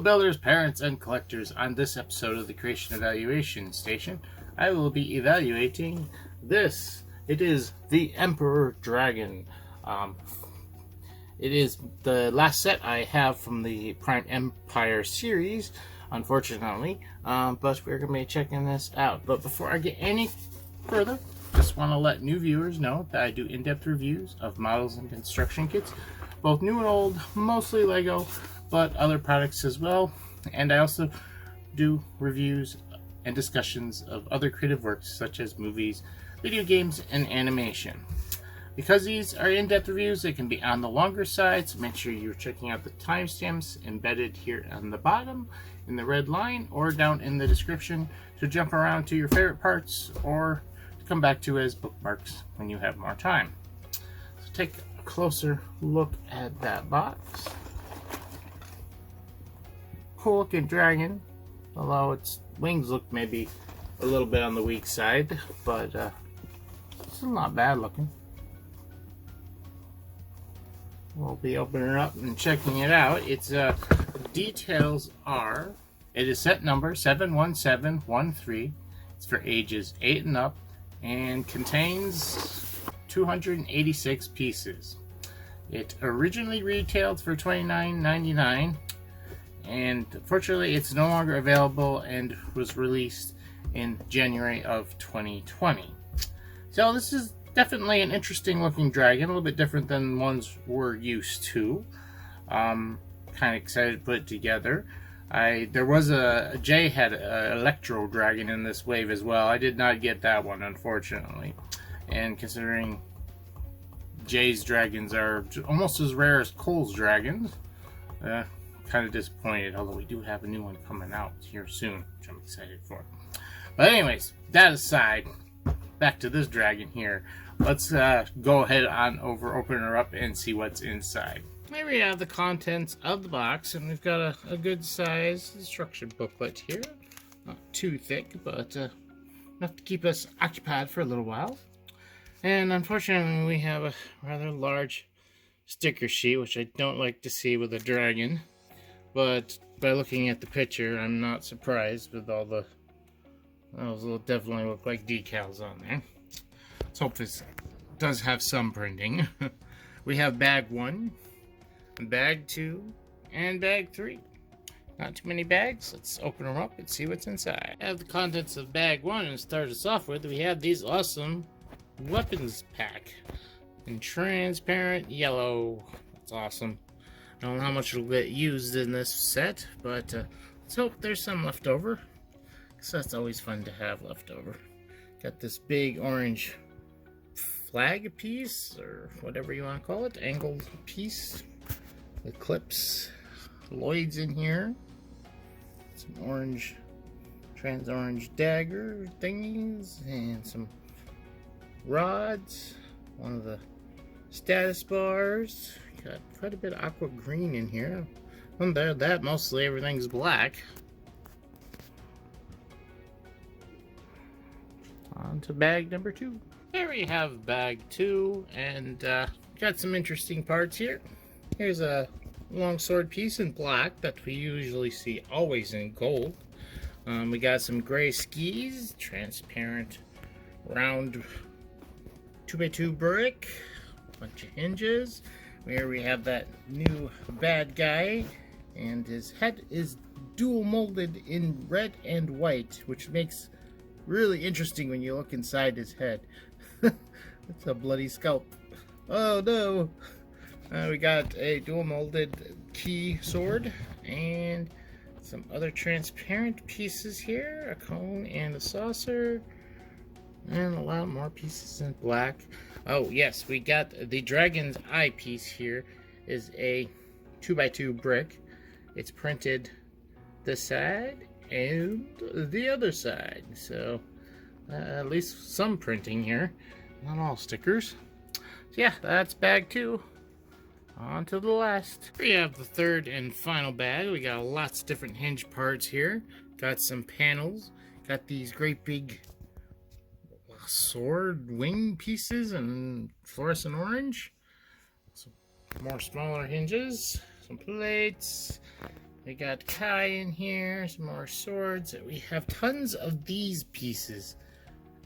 builders, parents, and collectors. On this episode of the Creation Evaluation Station, I will be evaluating this. It is the Emperor Dragon. It is the last set I have from the Prime Empire series, unfortunately, but we're going to be checking this out. But before I get any further, just want to let new viewers know that I do in-depth reviews of models and construction kits, both new and old, mostly Lego, but other products as well. And I also do reviews and discussions of other creative works such as movies, video games, and animation. Because these are in-depth reviews, they can be on the longer side, so make sure you're checking out the timestamps embedded here on the bottom in the red line or down in the description to jump around to your favorite parts or to come back to as bookmarks when you have more time. So take a closer look at that box. Cool looking dragon, although its wings look maybe a little bit on the weak side, but it's not bad looking. We'll be opening it up and checking it out. Its details are, it is set number 71713. It's for ages 8 and up and contains 286 pieces. It originally retailed for $29.99, and fortunately it's no longer available and was released in January of 2020. So this is definitely an interesting looking dragon, a little bit different than ones we're used to. Kind of excited to put it together. There was Jay had an Electro Dragon in this wave as well. I did not get that one, unfortunately. And considering Jay's dragons are almost as rare as Cole's dragons, kind of disappointed, although we do have a new one coming out here soon, which I'm excited for. But anyways, that aside, back to this dragon here. Let's go ahead on over, open her up, and see what's inside. Here we have the contents of the box, and we've got a good size instruction booklet here. Not too thick, but enough to keep us occupied for a little while. And unfortunately, we have a rather large sticker sheet, which I don't like to see with a dragon. But by looking at the picture, I'm not surprised with all the... Those will definitely look like decals on there. Let's hope this does have some printing. We have bag 1, bag 2, and bag 3. Not too many bags. Let's open them up and see what's inside. I have the contents of bag 1, and to start us off with, we have these awesome weapons pack in transparent yellow. That's awesome. I don't know how much will get used in this set, but let's hope there's some left over. So that's always fun to have left over. Got this big orange flag piece, or whatever you want to call it, angled piece with clips, Lloyd's in here, some orange, trans orange dagger thingies, and some rods, one of the status bars. Got quite a bit of aqua green in here. Under that, mostly everything's black. On to bag number 2. Here we have bag 2, and got some interesting parts here. Here's a long sword piece in black that we usually see always in gold. We got some gray skis, transparent round 2x2 brick, bunch of hinges. Here we have that new bad guy, and his head is dual molded in red and white, which makes really interesting when you look inside his head. It's a bloody scalp. Oh no! We got a dual molded key sword and some other transparent pieces here, a cone and a saucer, and a lot more pieces in black. Oh yes, we got the dragon's eye piece here. Is a 2x2 brick. It's printed this side and the other side, so at least some printing here, not all stickers. So yeah, that's bag 2. On to the last. Here we have the third and final bag. We got lots of different hinge parts here. Got some panels. Got these great big sword wing pieces in fluorescent orange. Some more smaller hinges. Some plates. We got Kai in here, some more swords. We have tons of these pieces.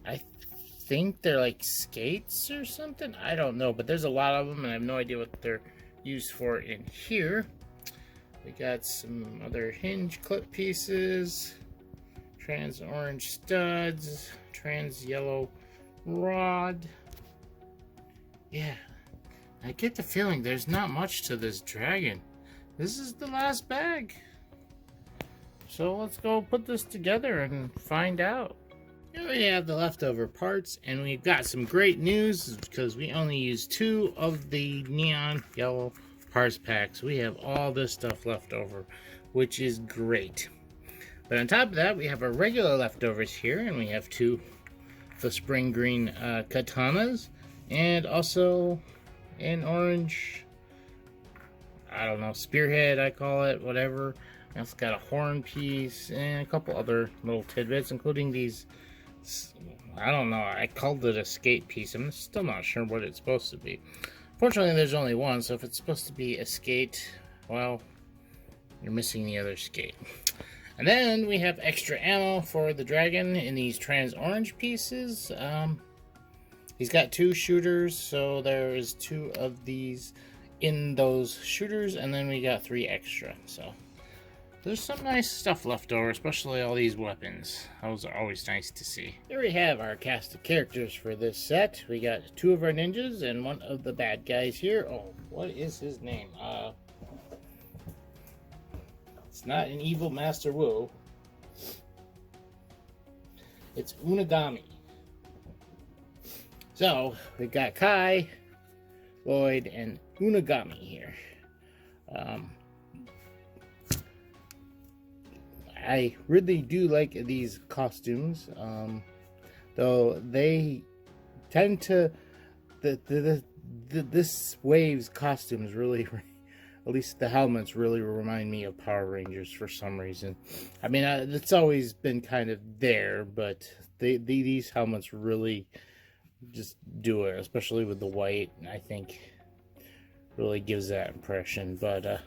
I think they're like skates or something. I don't know, but there's a lot of them, and I have no idea what they're used for in here. We got some other hinge clip pieces, trans orange studs, trans yellow rod. Yeah, I get the feeling there's not much to this dragon. This is the last bag. So let's go put this together and find out. Here we have the leftover parts, and we've got some great news because we only used 2 of the neon yellow parts packs. We have all this stuff left over, which is great. But on top of that, we have our regular leftovers here, and we have 2 the spring green katanas, and also an orange, I don't know, spearhead I call it, whatever. It's got a horn piece and a couple other little tidbits, including these, I don't know, I called it a skate piece. I'm still not sure what it's supposed to be. Fortunately, there's only one, so if it's supposed to be a skate, well, you're missing the other skate. And then we have extra ammo for the dragon in these trans orange pieces. He's got 2 shooters, so there is 2 of these in those shooters, and then we got 3 extra. So there's some nice stuff left over, especially all these weapons. Those are always nice to see. Here we have our cast of characters for this set. We got 2 of our ninjas and 1 of the bad guys here. Oh, what is his name? It's not an evil Master Wu. It's Unagami. So, we got Kai, Lloyd, and Unagami here. I really do like these costumes, though they tend to, this wave's costumes really, at least the helmets really remind me of Power Rangers for some reason. I mean, it's always been kind of there, but these helmets really just do it, especially with the white. I think really gives that impression. But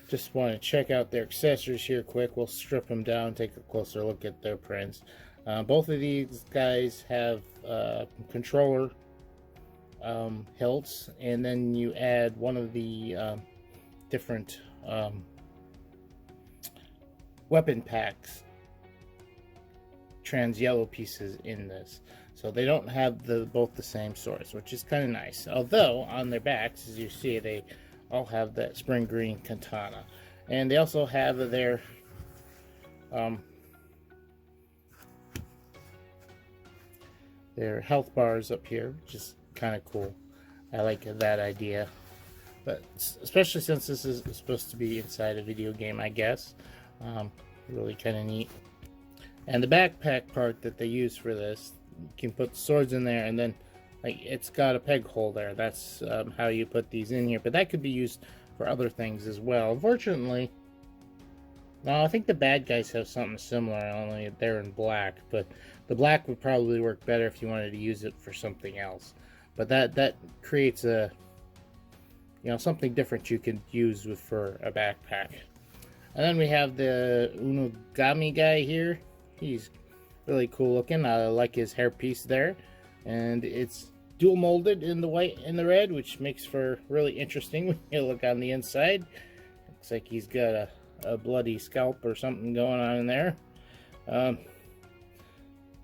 just want to check out their accessories here quick. We'll strip them down, take a closer look at their prints. Both of these guys have controller hilts, and then you add one of the different weapon packs, trans yellow pieces in this. So they don't have both the same swords, which is kind of nice. Although on their backs, as you see, they all have that spring green katana, and they also have their health bars up here, which is kind of cool. I like that idea, but especially since this is supposed to be inside a video game, I guess. Really kind of neat. And the backpack part that they use for this, you can put the swords in there, and then like it's got a peg hole there. That's how you put these in here, but that could be used for other things as well. Unfortunately, no, I think the bad guys have something similar, only they're in black, but the black would probably work better if you wanted to use it for something else. But that creates a, you know, something different you could use for a backpack. And then we have the Unagami guy here. He's really cool looking. I like his hairpiece there, and it's dual molded in the white and the red, which makes for really interesting when you look on the inside. Looks like he's got a bloody scalp or something going on in there.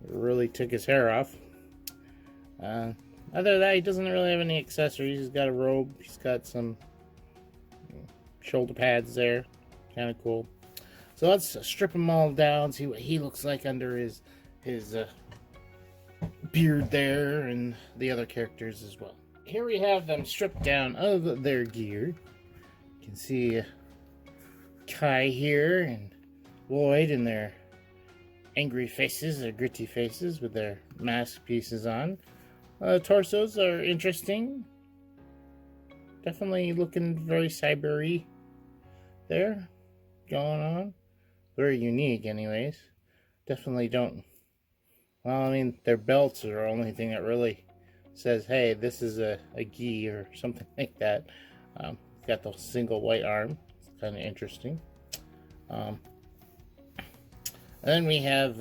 Really took his hair off. Other than that, he doesn't really have any accessories. He's got a robe. He's got some shoulder pads there. Kind of cool. So let's strip him all down, see what he looks like under his beard there, and the other characters as well. Here we have them stripped down of their gear. You can see Kai here and Lloyd in their angry faces, their gritty faces with their mask pieces on. Torsos are interesting. Definitely looking very cyber-y there going on. Very unique anyways. Definitely don't, well, I mean, their belts are the only thing that really says, hey, this is a gi or something like that. Got the single white arm. It's kind of interesting. And then we have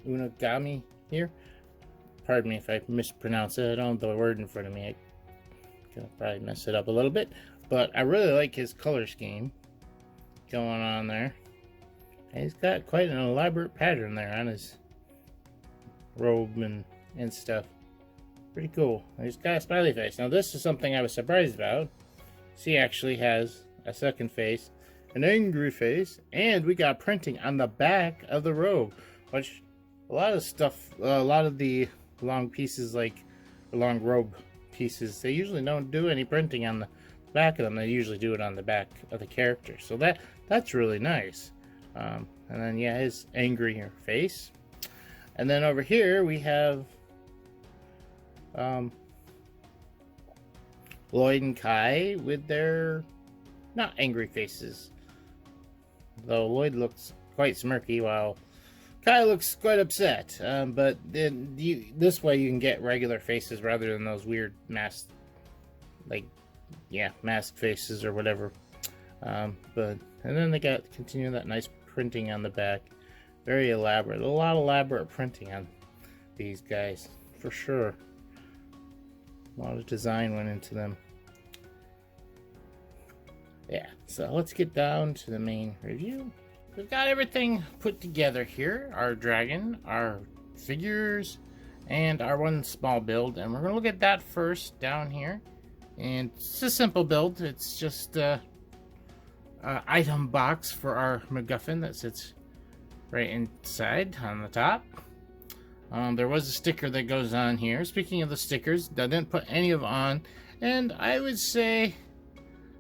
Unagami here. Pardon me if I mispronounce it. I don't have the word in front of me. I could probably mess it up a little bit. But I really like his color scheme going on there. And he's got quite an elaborate pattern there on his robe and stuff. Pretty cool. He's got a smiley face. Now this is something I was surprised about. He actually has a second face, an angry face, and we got printing on the back of the robe, which a lot of stuff, a lot of the long pieces, like long robe pieces, they usually don't do any printing on the back of them. They usually do it on the back of the character, so that's really nice. And then yeah, his angry face. And then over here we have Lloyd and Kai with their not angry faces, though Lloyd looks quite smirky while Kai looks quite upset. But then this way you can get regular faces rather than those weird mask, mask faces or whatever. And then they continue that nice printing on the back, very elaborate. A lot of elaborate printing on these guys for sure. A lot of design went into them. Yeah, so let's get down to the main review. We've got everything put together here. Our dragon, our figures, and our one small build. And we're going to look at that first down here. And it's a simple build. It's just an item box for our MacGuffin that sits right inside on the top. There was a sticker that goes on here. Speaking of the stickers, I didn't put any of them on, and I would say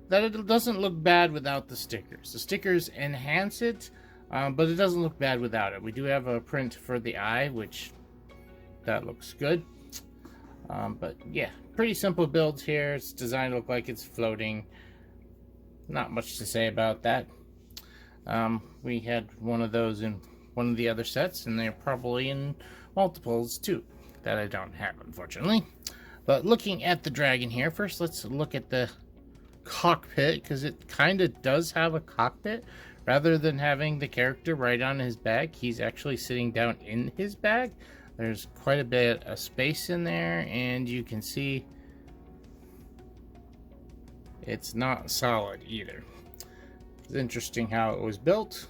that it doesn't look bad without the stickers. The stickers enhance it, but it doesn't look bad without it. We do have a print for the eye, which that looks good. But yeah, pretty simple build here. It's designed to look like it's floating. Not much to say about that. We had one of those in one of the other sets, and they're probably in multiples too, that I don't have, unfortunately. But looking at the dragon here, first let's look at the cockpit, because it kind of does have a cockpit. Rather than having the character right on his back, he's actually sitting down in his bag. There's quite a bit of space in there, and you can see it's not solid either. It's interesting how it was built.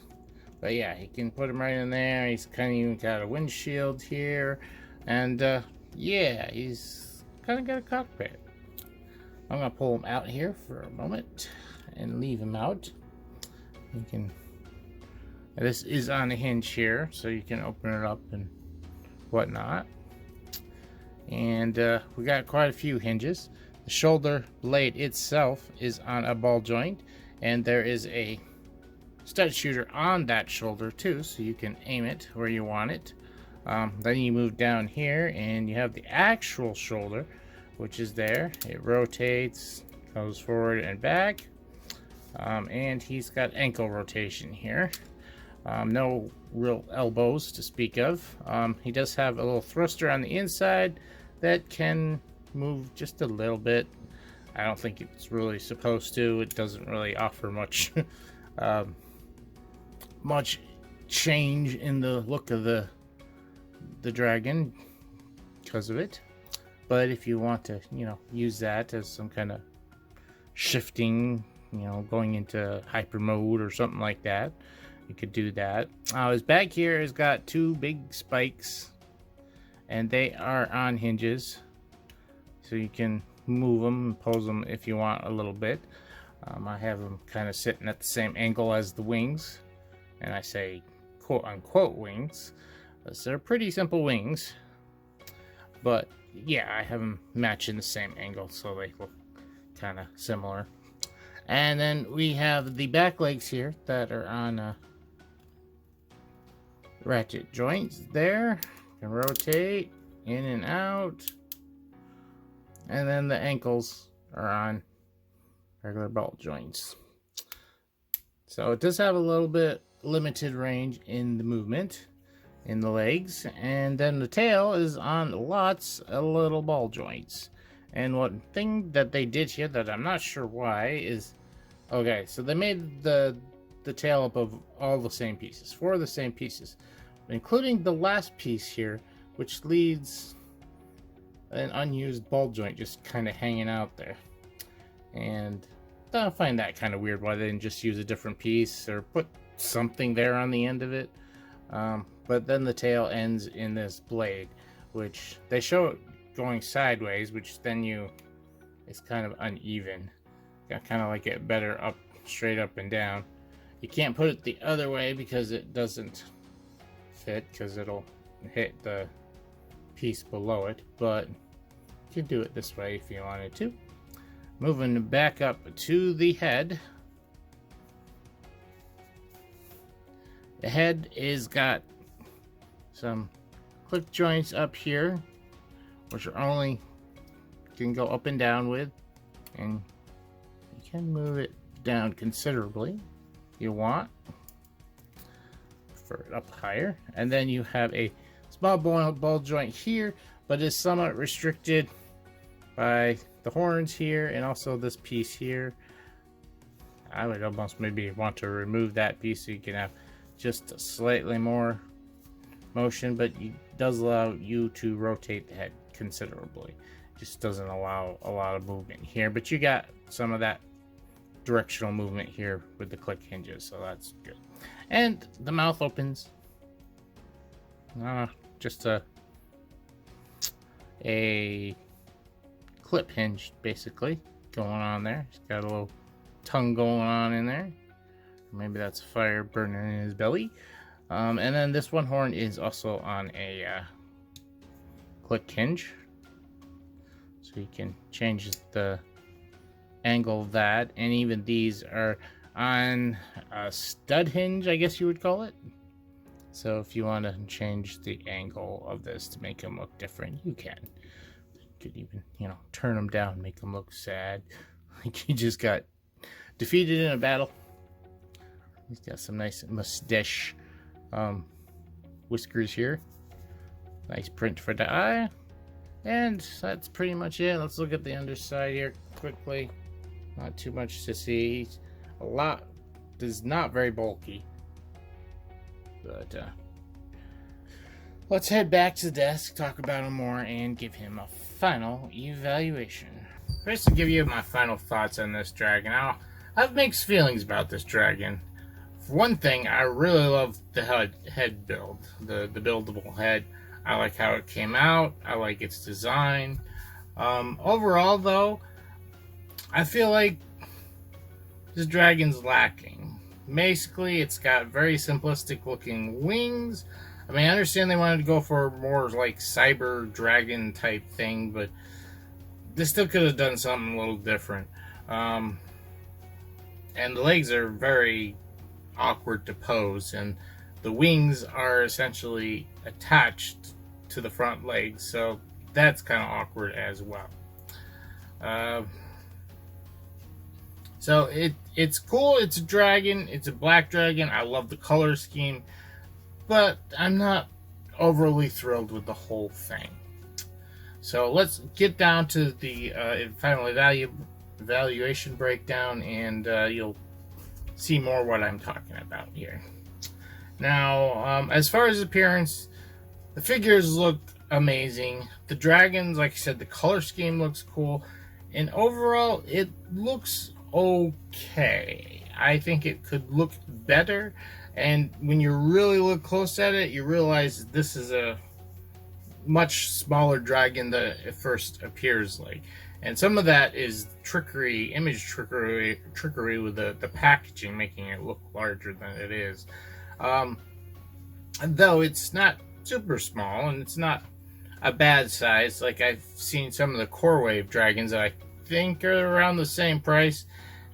But yeah, he can put him right in there. He's kind of even got a windshield here. And yeah, he's kind of got a cockpit. I'm going to pull him out here for a moment and leave him out. You can. This is on a hinge here, so you can open it up and whatnot. And we got quite a few hinges. The shoulder blade itself is on a ball joint, and there is a stud shooter on that shoulder too, so you can aim it where you want it. Then you move down here and you have the actual shoulder, which is there. It rotates, goes forward and back, and he's got ankle rotation here. No real elbows to speak of. He does have a little thruster on the inside that can move just a little bit. I don't think it's really supposed to. It doesn't really offer much much change in the look of the dragon because of it. But if you want to, use that as some kind of shifting, going into hyper mode or something like that, you could do that. His back here has got two big spikes, and they are on hinges, so you can move them and pose them if you want a little bit. I have them kind of sitting at the same angle as the wings. And I say quote unquote wings, because they're pretty simple wings. But yeah, I have them matching the same angle, so they look kind of similar. And then we have the back legs here that are on ratchet joints there. Can rotate in and out. And then the ankles are on regular ball joints. So it does have a little bit limited range in the movement in the legs, and then the tail is on lots of little ball joints. And one thing that they did here that I'm not sure why is, okay, so they made the the tail up of all the same pieces, 4 of the same pieces, including the last piece here, which leaves an unused ball joint just kind of hanging out there. And I find that kind of weird, why they didn't just use a different piece or put something there on the end of it. But then the tail ends in this blade, which they show it going sideways, which then it's kind of uneven. Got kind of like it better up, straight up and down. You can't put it the other way because it doesn't fit, because it'll hit the piece below it, but you can do it this way if you wanted to. Moving back up to the head. The head is got some clip joints up here, which are only can go up and down with, and you can move it down considerably if you want for it up higher. And then you have a small ball joint here, but it's somewhat restricted by the horns here and also this piece here. I would almost maybe want to remove that piece so you can have just slightly more motion, but it does allow you to rotate the head considerably. Just doesn't allow a lot of movement here, but you got some of that directional movement here with the click hinges, so that's good. And the mouth opens. Just a clip hinge basically going on there. He's got a little tongue going on in there. Maybe that's fire burning in his belly. And then this one horn is also on a click hinge, so you can change the angle of that. And even these are on a stud hinge, I guess you would call it. So if you want to change the angle of this to make them look different, you can. You could even, turn them down, make them look sad, like you just got defeated in a battle. He's got some nice mustache whiskers here. Nice print for the eye. And that's pretty much it. Let's look at the underside here quickly. Not too much to see. A lot is not very bulky. But let's head back to the desk, talk about him more, and give him a final evaluation. First, to give you my final thoughts on this dragon. I have mixed feelings about this dragon. For one thing, I really love the head build, the buildable head. I like how it came out. I like its design. Overall, though, I feel like this dragon's lacking. Basically, it's got very simplistic looking wings. I mean, I understand they wanted to go for more like cyber dragon type thing, but they still could have done something a little different. And the legs are very awkward to pose, and the wings are essentially attached to the front legs, so that's kind of awkward as well. So it's cool. It's a dragon. It's a black dragon. I love the color scheme, but I'm not overly thrilled with the whole thing. So let's get down to the final evaluation breakdown, and you'll see more what I'm talking about here. Now, as far as appearance, the figures look amazing. The dragons, like I said, the color scheme looks cool, and overall, it looks okay. I think it could look better, and when you really look close at it, you realize this is a much smaller dragon than it first appears like. And some of that is trickery, image trickery with the packaging, making it look larger than it is. Though it's not super small, and it's not a bad size. Like, I've seen some of the Core Wave dragons that I think are around the same price,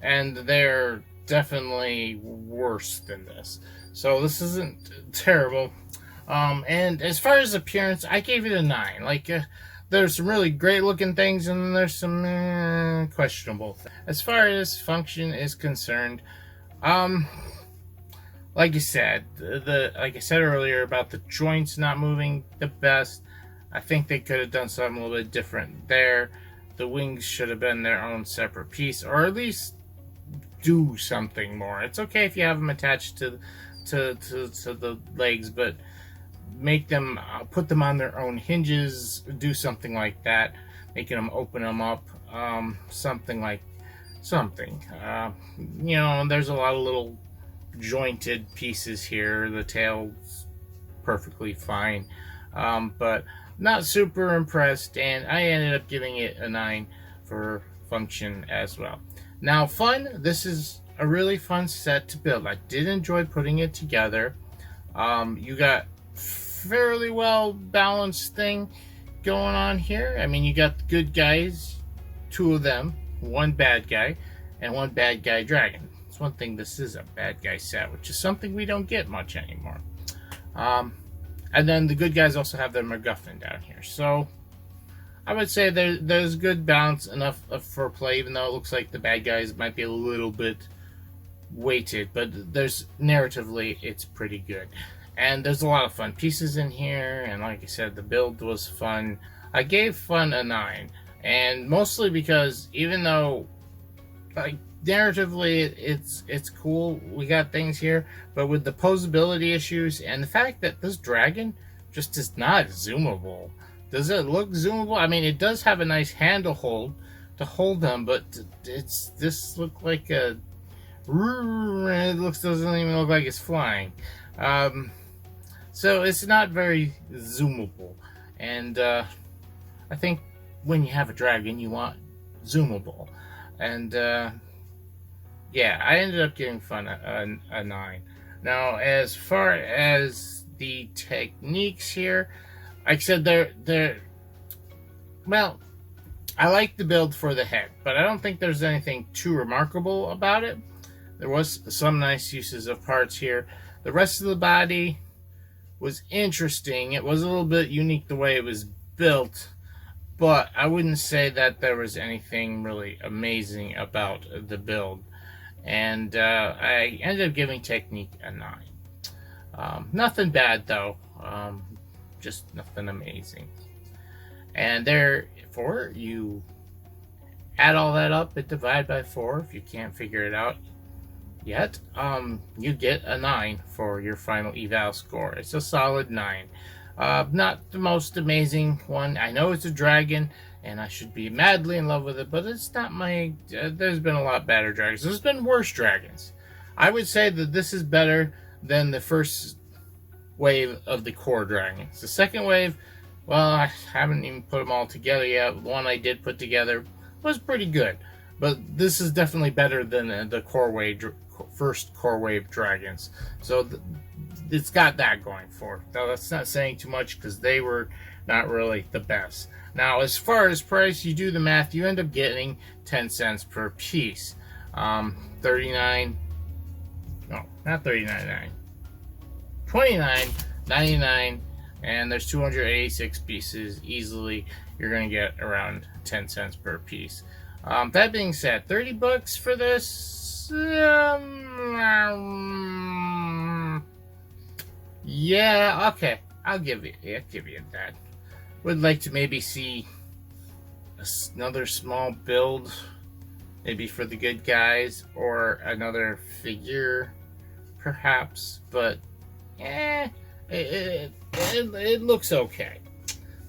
and they're definitely worse than this. So this isn't terrible. And as far as appearance, I gave it a 9. Like, there's some really great looking things, and there's some questionable things. As far as function is concerned, like I said, like I said earlier about the joints not moving the best, I think they could have done something a little bit different there. The wings should have been their own separate piece, or at least do something more. It's okay if you have them attached to the legs, but make them put them on their own hinges, do something like that, making them open them up, something like you know, there's a lot of little jointed pieces here. The tail's perfectly fine, but not super impressed, and I ended up giving it a 9 for function as well. Now, fun, this is a really fun set to build. I did enjoy putting it together. You got fairly well balanced thing going on here. I mean, you got the good guys, 2 of them, 1 bad guy, and 1 bad guy dragon. It's one thing, this is a bad guy set, which is something we don't get much anymore. And then the good guys also have their MacGuffin down here. So I would say there's good balance enough for play, even though it looks like the bad guys might be a little bit weighted, but there's narratively it's pretty good. And there's a lot of fun pieces in here, and like I said, the build was fun. I gave fun a 9, and mostly because even though, like, narratively it's cool, we got things here, but with the posability issues and the fact that this dragon just is not zoomable. Does it look zoomable? I mean, it does have a nice handle hold to hold them, but this look like a, it doesn't even look like it's flying. So it's not very zoomable, and I think when you have a dragon, you want zoomable. And yeah, I ended up giving fun a 9. Now, as far as the techniques here, like I said, they're well, I like the build for the head, but I don't think there's anything too remarkable about it. There was some nice uses of parts here. The rest of the body was interesting. It was a little bit unique the way it was built, but I wouldn't say that there was anything really amazing about the build. And I ended up giving technique a 9. Nothing bad though, just nothing amazing. And therefore, you add all that up and divide by 4 if you can't figure it out yet. You get a 9 for your final eval score. It's a solid 9. Not the most amazing one. I know it's a dragon, and I should be madly in love with it, but it's not my... there's been a lot better dragons. There's been worse dragons. I would say that this is better than the first wave of the core dragons. The second wave, well, I haven't even put them all together yet. The one I did put together was pretty good, but this is definitely better than the first core wave dragons. So it's got that going for it. Now, that's not saying too much because they were not really the best. Now, as far as price, you do the math, you end up getting 10 cents per piece. 39, no, not 39.99, 29.99, and there's 286 pieces. Easily, you're going to get around 10 cents per piece. That being said, 30 bucks for this? Yeah, okay, I'll give you that. Would like to maybe see another small build, maybe for the good guys, or another figure, perhaps. But it looks okay.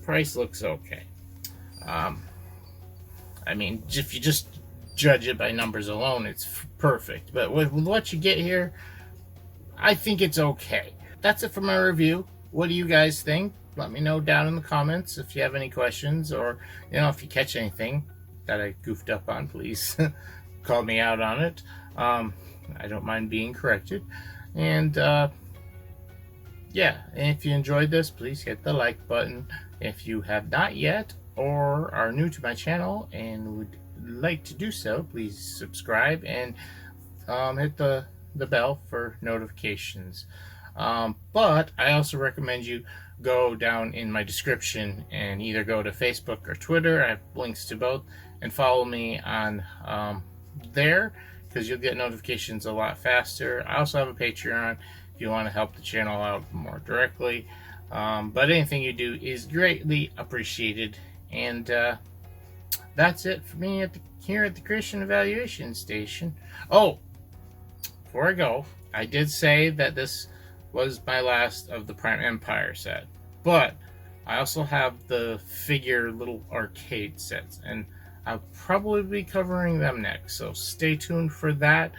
Price looks okay. I mean, if you just judge it by numbers alone, it's perfect. But with what you get here, I think it's okay. That's it for my review. What do you guys think? Let me know down in the comments if you have any questions, or if you catch anything that I goofed up on, please call me out on it. I don't mind being corrected. And yeah, and if you enjoyed this, please hit the like button. If you have not yet, or are new to my channel and would like to do so, please subscribe and hit the bell for notifications. But I also recommend you go down in my description and either go to Facebook or Twitter. I have links to both, and follow me on there, because you'll get notifications a lot faster. I also have a Patreon if you want to help the channel out more directly. But anything you do is greatly appreciated. And that's it for me here at the Christian Evaluation Station. Oh, before I go, I did say that this was my last of the Prime Empire set, but I also have the figure little arcade sets, and I'll probably be covering them next, so stay tuned for that.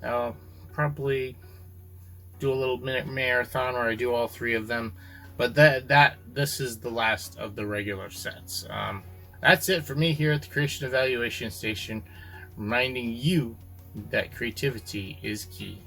I'll probably do a little minute marathon where I do all three of them, but this is the last of the regular sets. That's it for me here at the Creation Evaluation Station, reminding you that creativity is key.